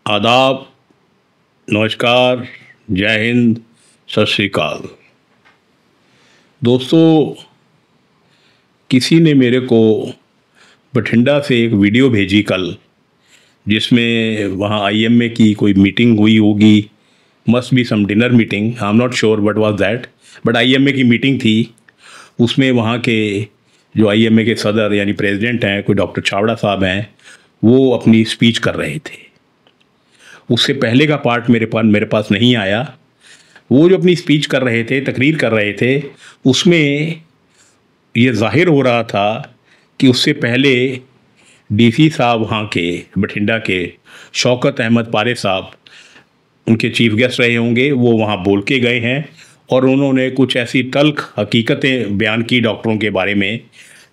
आदाब, नमस्कार, जय हिंद, सत श्री अकाल। दोस्तों, किसी ने मेरे को बठिंडा से एक वीडियो भेजी कल, जिसमें वहाँ आईएमए की कोई मीटिंग हुई होगी। Must be some dinner meeting, I am not sure what was that, but IMA की मीटिंग थी। उसमें वहाँ के जो आईएमए के सदर यानी प्रेसिडेंट हैं, कोई डॉक्टर छावड़ा साहब हैं, वो अपनी स्पीच कर रहे थे। उससे पहले का पार्ट मेरे पास नहीं आया। वो जो अपनी स्पीच कर रहे थे, तकरीर कर रहे थे, उसमें ये जाहिर हो रहा था कि उससे पहले डीसी साहब वहाँ के बठिंडा के शौकत अहमद पारे साहब उनके चीफ गेस्ट रहे होंगे। वो वहाँ बोल के गए हैं और उन्होंने कुछ ऐसी तल्ख हकीकतें बयान की डॉक्टरों के बारे में,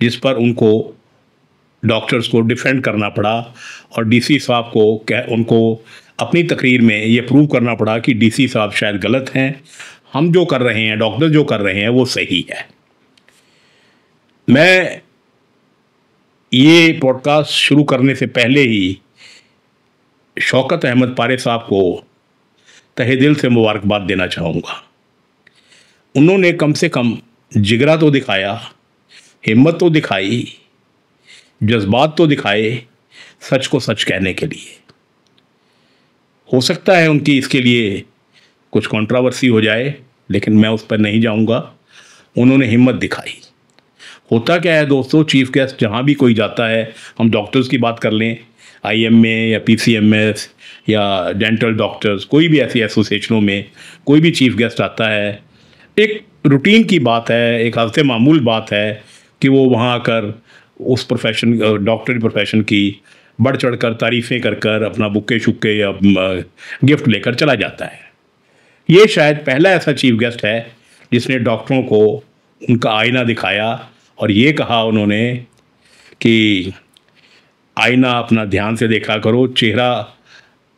जिस पर उनको डॉक्टर्स को डिफेंड करना पड़ा और डीसी साहब को उनको अपनी तकरीर में ये प्रूव करना पड़ा कि डीसी साहब शायद गलत हैं, हम जो कर रहे हैं, डॉक्टर जो कर रहे हैं वो सही है। मैं ये पॉडकास्ट शुरू करने से पहले ही शौकत अहमद पारे साहब को तहे दिल से मुबारकबाद देना चाहूँगा। उन्होंने कम से कम जिगरा तो दिखाया, हिम्मत तो दिखाई, जज्बात तो दिखाए सच को सच कहने के लिए। हो सकता है उनकी इसके लिए कुछ कंट्रोवर्सी हो जाए, लेकिन मैं उस पर नहीं जाऊंगा। उन्होंने हिम्मत दिखाई। होता क्या है दोस्तों, चीफ गेस्ट जहाँ भी कोई जाता है, हम डॉक्टर्स की बात कर लें, आईएमए या पीसीएमएस या डेंटल डॉक्टर्स, कोई भी ऐसी एसोसिएशनों में कोई भी चीफ गेस्ट आता है, एक रूटीन की बात है, एक हफ्ते मामूल बात है कि वो वहाँ आकर उस प्रोफेशन, डॉक्टरी प्रोफेशन की बढ़ चढ़ कर तारीफ़ें कर कर अपना बुक्के शुक्के या गिफ्ट लेकर चला जाता है। ये शायद पहला ऐसा चीफ गेस्ट है जिसने डॉक्टरों को उनका आईना दिखाया और ये कहा उन्होंने कि आईना अपना ध्यान से देखा करो, चेहरा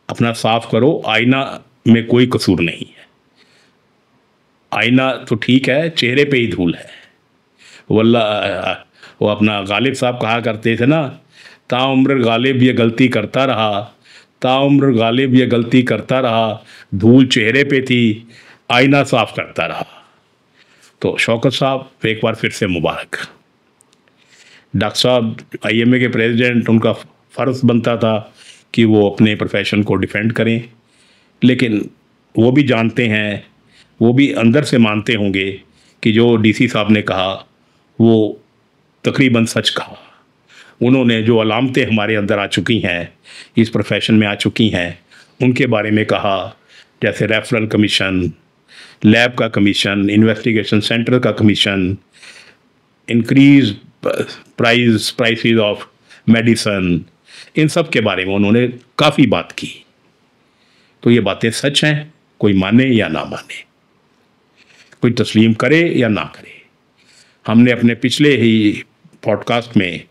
अपना साफ करो, आईना में कोई कसूर नहीं है। आईना तो ठीक है, चेहरे पे ही धूल है। वल्ला वो अपना गालिब साहब कहा करते थे ना, ताउम्र गालिब ये गलती करता रहा, ताउम्र गालिब ये गलती करता रहा, धूल चेहरे पे थी, आईना साफ करता रहा। तो शौकत साहब एक बार फिर से मुबारक। डॉक्टर साहब आईएमए के प्रेसिडेंट, उनका फ़र्ज़ बनता था कि वो अपने प्रोफेशन को डिफेंड करें, लेकिन वो भी जानते हैं, वो भी अंदर से मानते होंगे कि जो डीसी साहब ने कहा वो तकरीबन सच कहा। उन्होंने जो अलामतें हमारे अंदर आ चुकी हैं, इस प्रोफेशन में आ चुकी हैं, उनके बारे में कहा, जैसे रेफरल कमीशन, लैब का कमीशन, इन्वेस्टिगेशन सेंटर का commission, increase prices of medicine, इन सब के बारे में उन्होंने काफ़ी बात की। तो ये बातें सच हैं, कोई माने या ना माने, कोई तस्लीम करे या ना करे। हमने अपने पिछले ही पॉडकास्ट में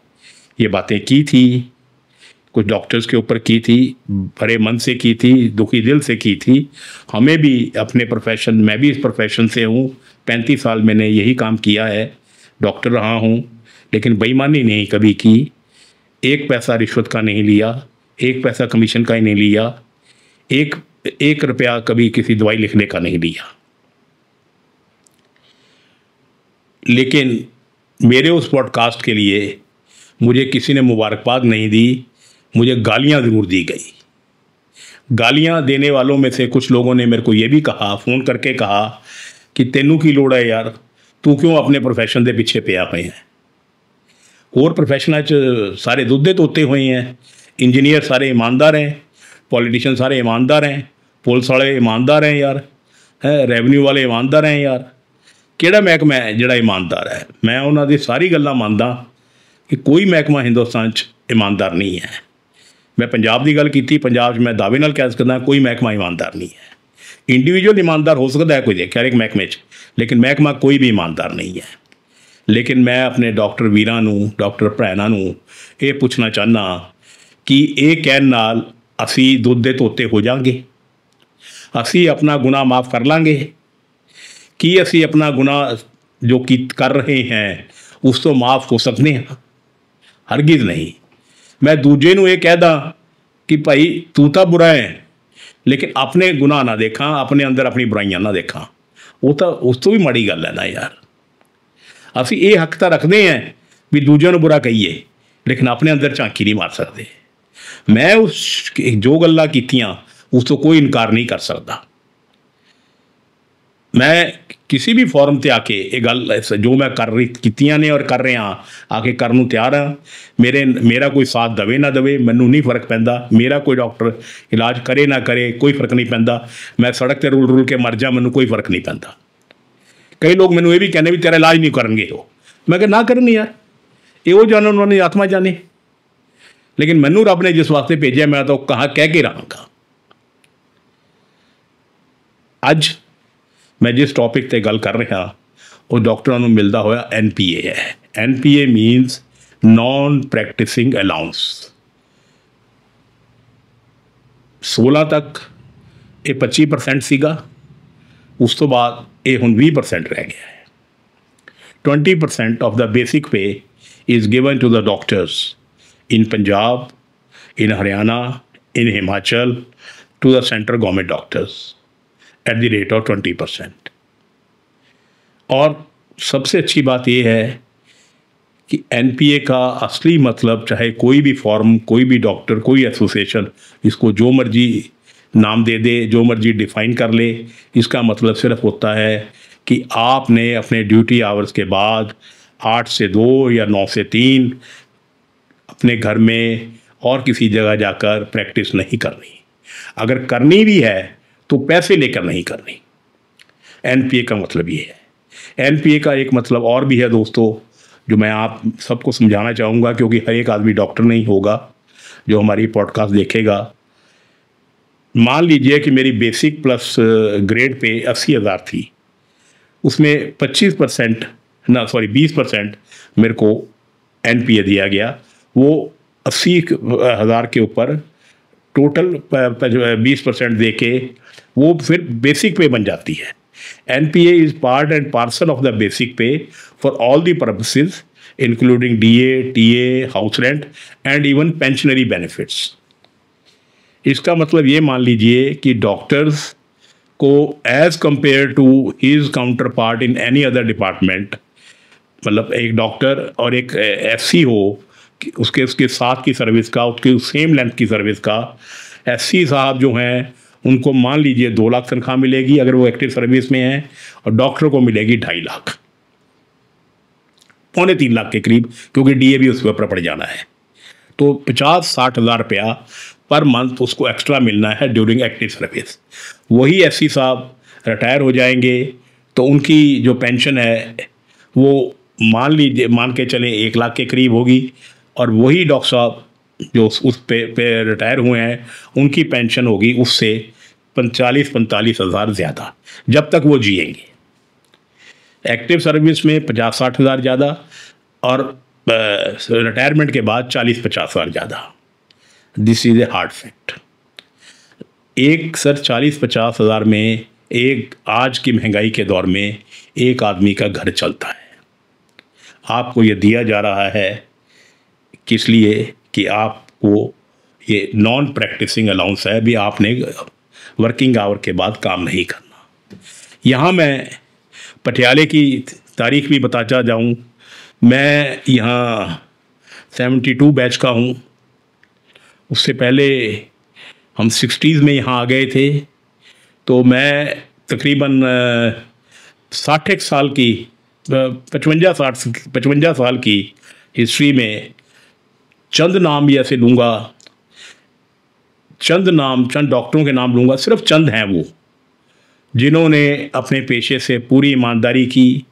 ये बातें की थी, कुछ डॉक्टर्स के ऊपर की थी, भरे मन से की थी, दुखी दिल से की थी। हमें भी अपने प्रोफेशन, मैं भी इस प्रोफेशन से हूँ, 35 साल मैंने यही काम किया है, डॉक्टर रहा हूँ, लेकिन बेईमानी नहीं कभी की, एक पैसा रिश्वत का नहीं लिया, एक पैसा कमीशन का ही नहीं लिया, एक रुपया कभी किसी दवाई लिखने का नहीं लिया। लेकिन मेरे उस पॉडकास्ट के लिए मुझे किसी ने मुबारकबाद नहीं दी, मुझे गालियां ज़रूर दी गई। गालियां देने वालों में से कुछ लोगों ने मेरे को ये भी कहा, फ़ोन करके कहा कि तेनू की लोड़ है यार, तू क्यों अपने प्रोफेशन के पीछे पिया हुए हैं। होर प्रोफेशनां च सारे दुद्धे तोते हुए हैं, इंजीनियर सारे ईमानदार हैं, पॉलिटिशियन सारे ईमानदार हैं, पुलिस वाले ईमानदार हैं यार, है रेवन्यू वाले ईमानदार हैं यार। ਕਿਹੜਾ महकमा है ਜਿਹੜਾ ईमानदार है? मैं उन्होंने सारी गल्लां मानदा कि कोई महकमा हिंदुस्तान च ईमानदार नहीं है। मैं पंजाब की गल की, पंजाब मैं दावे नाल कह सकदा कोई महकमा ईमानदार नहीं है। इंडिविजुअल ईमानदार हो सकता है कोई देखा एक महकमे च, लेकिन महकमा कोई भी ईमानदार नहीं है। लेकिन मैं अपने डॉक्टर वीरां नूं, डॉक्टर भैणां नूं ये पूछना चाहना कि ये कहण नाल असीं दुੱਧ दे तोते हो जाएंगे? असीं अपना गुनाह माफ़ कर लांगे कि असी अपना गुनाह जो कि कर रहे हैं उस तो माफ़ हो सकते हैं? हरगिज़ नहीं। मैं दूजे नूं ये कह दा कि भाई तू तो बुरा है लेकिन अपने गुनाह ना देखा, अपने अंदर अपनी बुराइयां ना देखा, वो तो उस तो भी माड़ी गल है ना यार। ਅਸੀਂ ਇਹ हक तो रखते हैं भी दूजे ਨੂੰ बुरा कहीए लेकिन अपने अंदर झांकी नहीं मार सकते। मैं उस जो गल्लां कीतियां उस तो कोई इनकार नहीं कर सकता। मैं किसी भी फॉरम ते आके ये गल जो मैं कर रही कीतियां ने और कर रहा आके करन नूं तैयार हाँ। मेरा कोई साथ दवे ना दवे मैनू नहीं फर्क पैंदा, मेरा कोई डॉक्टर इलाज करे ना करे कोई फर्क नहीं पैंदा। मैं सड़क ते रुल के मर जा मैनू कोई फर्क नहीं पैंदा। कई लोग मैनू ये भी कहने भी तेरा इलाज नहीं करनगे हो, मैं कहा ना करन यार, ये वो जाने उन्होंने आत्मा जाने। लेकिन मैनू रब ने जिस वास्ते भेजा मैं तो कहा कह के रहांगा। अज मैं जिस टॉपिक ते गल कर रहा वो डॉक्टरों को मिलता होया NPA है। NPA means non practicing allowance. 16 तक ये 25% सीगा, उस तो बाद ये हुण 20% रह गया है। 20% of the basic pay is given to the doctors in Punjab, in Haryana, in Himachal to the central government doctors at the rate of 20%। और सबसे अच्छी बात यह है कि NPA का असली मतलब, चाहे कोई भी फॉर्म, कोई भी डॉक्टर, कोई एसोसिएशन इसको जो मर्जी नाम दे दे, जो मर्जी डिफ़ाइन कर ले, इसका मतलब सिर्फ होता है कि आपने अपने ड्यूटी आवर्स के बाद 8 से 2 या 9 से 3 अपने घर में और किसी जगह जाकर प्रैक्टिस नहीं करनी। अगर करनी भी है तो पैसे लेकर नहीं करनी। NPA का मतलब ये है। NPA का एक मतलब और भी है दोस्तों, जो मैं आप सबको समझाना चाहूँगा, क्योंकि हर एक आदमी डॉक्टर नहीं होगा जो हमारी पॉडकास्ट देखेगा। मान लीजिए कि मेरी बेसिक प्लस ग्रेड पे 80,000 थी, उसमें 25% ना सॉरी 20% मेरे को NPA दिया गया। वो 80,000 के ऊपर टोटल 20% दे के वो फिर बेसिक पे बन जाती है। NPA is part and parcel of the basic pay for all the purposes including DA, TA, house rent and even pensionary benefits. इसका मतलब ये मान लीजिए कि डॉक्टर्स को as compare to his counterpart in any other department, मतलब एक doctor और एक SC हो, उसके साथ की सर्विस का, उसके सेम लेंथ की सर्विस का SC साहब जो हैं उनको मान लीजिए 2 लाख तनख्वाह मिलेगी अगर वो एक्टिव सर्विस में हैं, और डॉक्टर को मिलेगी 2.5 लाख, 2.25 लाख के करीब, क्योंकि DA भी उसके ऊपर पड़ जाना है। तो 50-60 हज़ार रुपया पर मंथ उसको एक्स्ट्रा मिलना है ड्यूरिंग एक्टिव सर्विस। वही SC साहब रिटायर हो जाएंगे तो उनकी जो पेंशन है वो मान के चलें 1 लाख के करीब होगी, और वही डॉक्टर साहब जो उस पे रिटायर हुए हैं उनकी पेंशन होगी उससे 45 हज़ार ज़्यादा, जब तक वो जिएंगे। एक्टिव सर्विस में 50-60 हज़ार ज़्यादा, और रिटायरमेंट के बाद 40-50 हज़ार ज़्यादा। This is a hard fact. एक सर 40-50 हज़ार में एक आज की महंगाई के दौर में एक आदमी का घर चलता है। आपको ये दिया जा रहा है किस लिए कि आपको ये नॉन प्रैक्टिसिंग अलाउंस है, भी आपने वर्किंग आवर के बाद काम नहीं करना। यहाँ मैं पटियाले की तारीख भी बताता जाऊँ। मैं यहाँ 72 बैच का हूँ। उससे पहले हम 60s में यहाँ आ गए थे। तो मैं तकरीबन 60 साल की 55 साल की हिस्ट्री में चंद नाम भी ऐसे लूँगा, चंद डॉक्टरों के नाम लूँगा, सिर्फ चंद हैं वो जिन्होंने अपने पेशे से पूरी ईमानदारी की।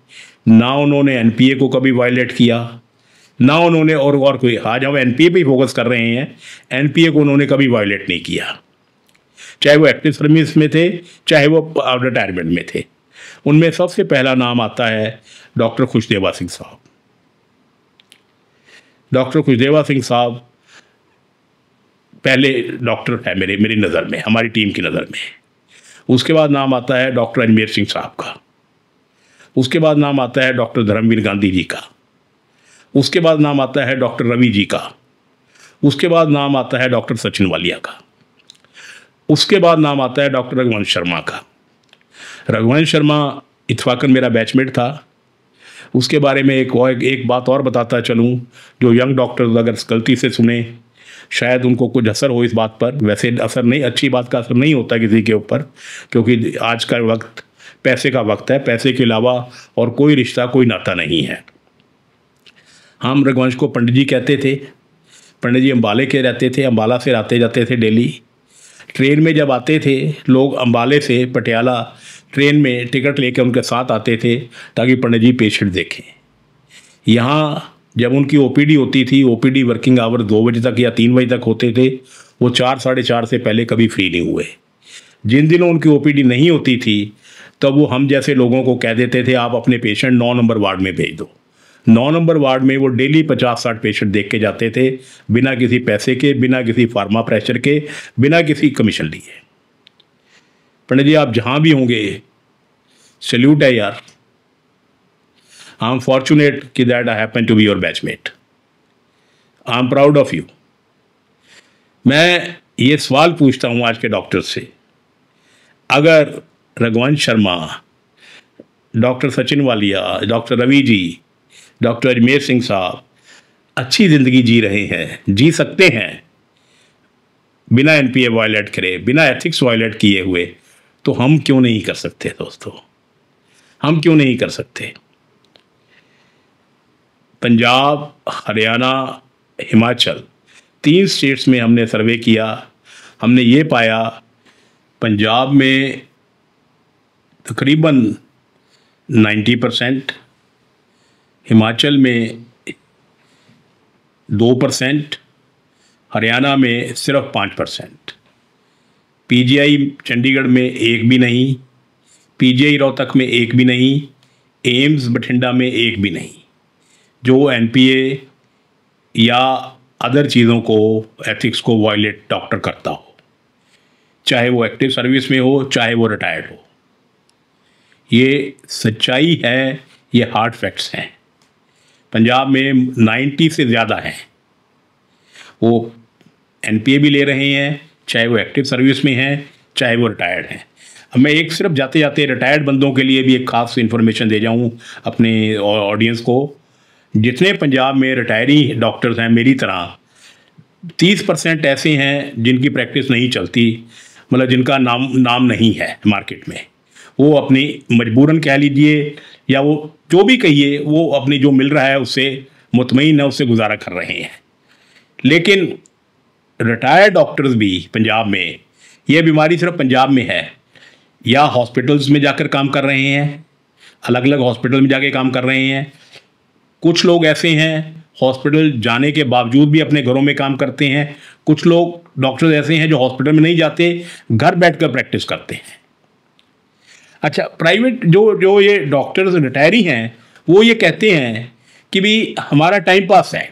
ना उन्होंने NPA को कभी वायलेट किया, ना उन्होंने और कोई, आज हम NPA पे ही फोकस कर रहे हैं, NPA को उन्होंने कभी वायलेट नहीं किया, चाहे वो एक्टिव सर्विस में थे चाहे वो रिटायरमेंट में थे। उनमें सबसे पहला नाम आता है डॉक्टर खुशदेवा सिंह साहब। डॉक्टर खुशदेवा सिंह साहब पहले डॉक्टर है मेरी नज़र में, हमारी टीम की नज़र में। उसके बाद नाम आता है डॉक्टर अजमेर सिंह साहब का। उसके बाद नाम आता है डॉक्टर धर्मवीर गांधी जी का। उसके बाद नाम आता है डॉक्टर रवि जी का। उसके बाद नाम आता है डॉक्टर सचिन वालिया का, उसके बाद नाम आता है डॉक्टर रघुवंश शर्मा का। रघुवंश शर्मा इत्फाकन मेरा बैचमेट था। उसके बारे में एक बात और बताता चलूँ, जो यंग डॉक्टर्स अगर गलती से सुने शायद उनको कुछ असर हो इस बात पर। वैसे असर नहीं, अच्छी बात का असर नहीं होता किसी के ऊपर, क्योंकि आज का वक्त पैसे का वक्त है, पैसे के अलावा और कोई रिश्ता कोई नाता नहीं है। हम रघुवंश को पंडित जी कहते थे। पंडित जी अम्बाले के रहते थे, अम्बाला से आते जाते थे डेली। ट्रेन में जब आते थे लोग अम्बाले से पटियाला ट्रेन में टिकट लेकर उनके साथ आते थे ताकि पंडित जी पेशेंट देखें। यहाँ जब उनकी ओपीडी होती थी, ओपीडी वर्किंग आवर 2 बजे तक या 3 बजे तक होते थे, वो 4 साढ़े 4 से पहले कभी फ्री नहीं हुए। जिन दिनों उनकी ओपीडी नहीं होती थी तब वो हम जैसे लोगों को कह देते थे आप अपने पेशेंट 9 नंबर वार्ड में भेज दो। 9 नंबर वार्ड में वो डेली 50-60 पेशेंट देख के जाते थे, बिना किसी पैसे के, बिना किसी फार्मा प्रेशर के, बिना किसी कमीशन लिए। पंडित जी आप जहाँ भी होंगे सैल्यूट है यार। आई एम फॉर्चुनेट कि that I happen to be your batchmate. I am proud of you. मैं ये सवाल पूछता हूँ आज के डॉक्टर से, अगर Raghuvansh Sharma, doctor Sachin Walia, doctor Ravi ji, doctor Ajmer Singh साहब अच्छी ज़िंदगी जी रहे हैं, जी सकते हैं बिना एनपीए वायलेट करे, बिना एथिक्स वायलेट किए हुए, तो हम क्यों नहीं कर सकते दोस्तों? हम क्यों नहीं कर सकते? पंजाब, हरियाणा, हिमाचल 3 स्टेट्स में हमने सर्वे किया। हमने ये पाया पंजाब में तकरीबन 90%, हिमाचल में 2%, हरियाणा में सिर्फ 5%, पीजीआई चंडीगढ़ में एक भी नहीं, पीजीआई रोहतक में एक भी नहीं, एम्स बठिंडा में एक भी नहीं, जो एनपीए या अदर चीज़ों को, एथिक्स को वायलेट डॉक्टर करता हो, चाहे वो एक्टिव सर्विस में हो, चाहे वो रिटायर्ड हो। ये सच्चाई है, ये हार्ड फैक्ट्स हैं। पंजाब में 90 से ज़्यादा हैं, वो एनपीए भी ले रहे हैं, चाहे वो एक्टिव सर्विस में हैं, चाहे वो रिटायर्ड हैं। अब मैं एक सिर्फ जाते जाते रिटायर्ड बंदों के लिए भी एक खास इन्फॉर्मेशन दे जाऊँ अपने ऑडियंस को। जितने पंजाब में रिटायरी डॉक्टर्स हैं मेरी तरह, 30% ऐसे हैं जिनकी प्रैक्टिस नहीं चलती, मतलब जिनका नाम नहीं है मार्केट में। वो अपनी मजबूरन कह लीजिए या वो जो भी कहिए, वो अपनी जो मिल रहा है उससे मुतमईन है, उससे गुजारा कर रहे हैं। लेकिन रिटायर्ड डॉक्टर्स भी पंजाब में, ये बीमारी सिर्फ पंजाब में है, या हॉस्पिटल्स में जाकर काम कर रहे हैं, अलग अलग हॉस्पिटल में जाके काम कर रहे हैं। कुछ लोग ऐसे हैं हॉस्पिटल जाने के बावजूद भी अपने घरों में काम करते हैं। कुछ लोग डॉक्टर्स ऐसे हैं जो हॉस्पिटल में नहीं जाते, घर बैठकर प्रैक्टिस करते हैं। अच्छा, प्राइवेट जो ये डॉक्टर्स रिटायरी हैं वो ये कहते हैं कि भी हमारा टाइम पास है।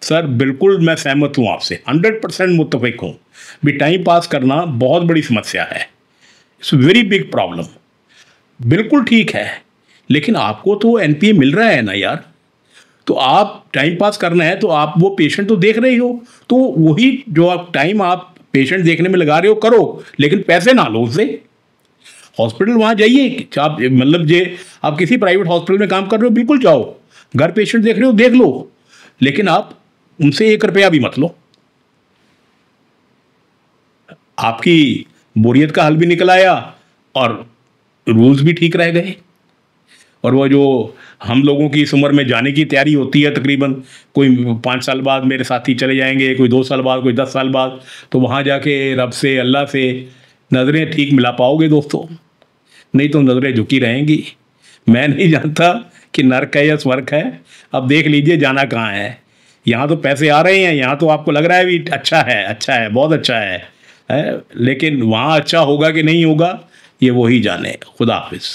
सर बिल्कुल मैं सहमत हूँ आपसे, 100% मुत्तफिक हूँ भी टाइम पास करना बहुत बड़ी समस्या है, इट्स वेरी बिग प्रॉब्लम। बिल्कुल ठीक है, लेकिन आपको तो एनपीए मिल रहा है ना यार, तो आप टाइम पास करना है तो आप वो पेशेंट तो देख रहे हो, तो वही जो आप टाइम आप पेशेंट देखने में लगा रहे हो करो, लेकिन पैसे ना लो उससे। हॉस्पिटल वहाँ जाइए, आप मतलब जे आप किसी प्राइवेट हॉस्पिटल में काम कर रहे हो बिल्कुल जाओ, घर पेशेंट देख रहे हो देख लो, लेकिन आप उनसे 1 रुपया भी मत लो। आपकी बोरियत का हल भी निकल आया और रूल्स भी ठीक रह गए। और वो जो हम लोगों की इस उम्र में जाने की तैयारी होती है, तकरीबन कोई 5 साल बाद मेरे साथी चले जाएंगे, कोई 2 साल बाद, कोई 10 साल बाद, तो वहाँ जाके रब से, अल्लाह से नज़रें ठीक मिला पाओगे दोस्तों, नहीं तो नज़रें झुकी रहेंगी। मैं नहीं जानता कि नर्क है या स्वर्ग है, अब देख लीजिए जाना कहाँ है। यहाँ तो पैसे आ रहे हैं, यहाँ तो आपको लग रहा है भी अच्छा है, बहुत अच्छा है, लेकिन वहाँ अच्छा होगा कि नहीं होगा ये वही जाने। खुदा हाफिज़।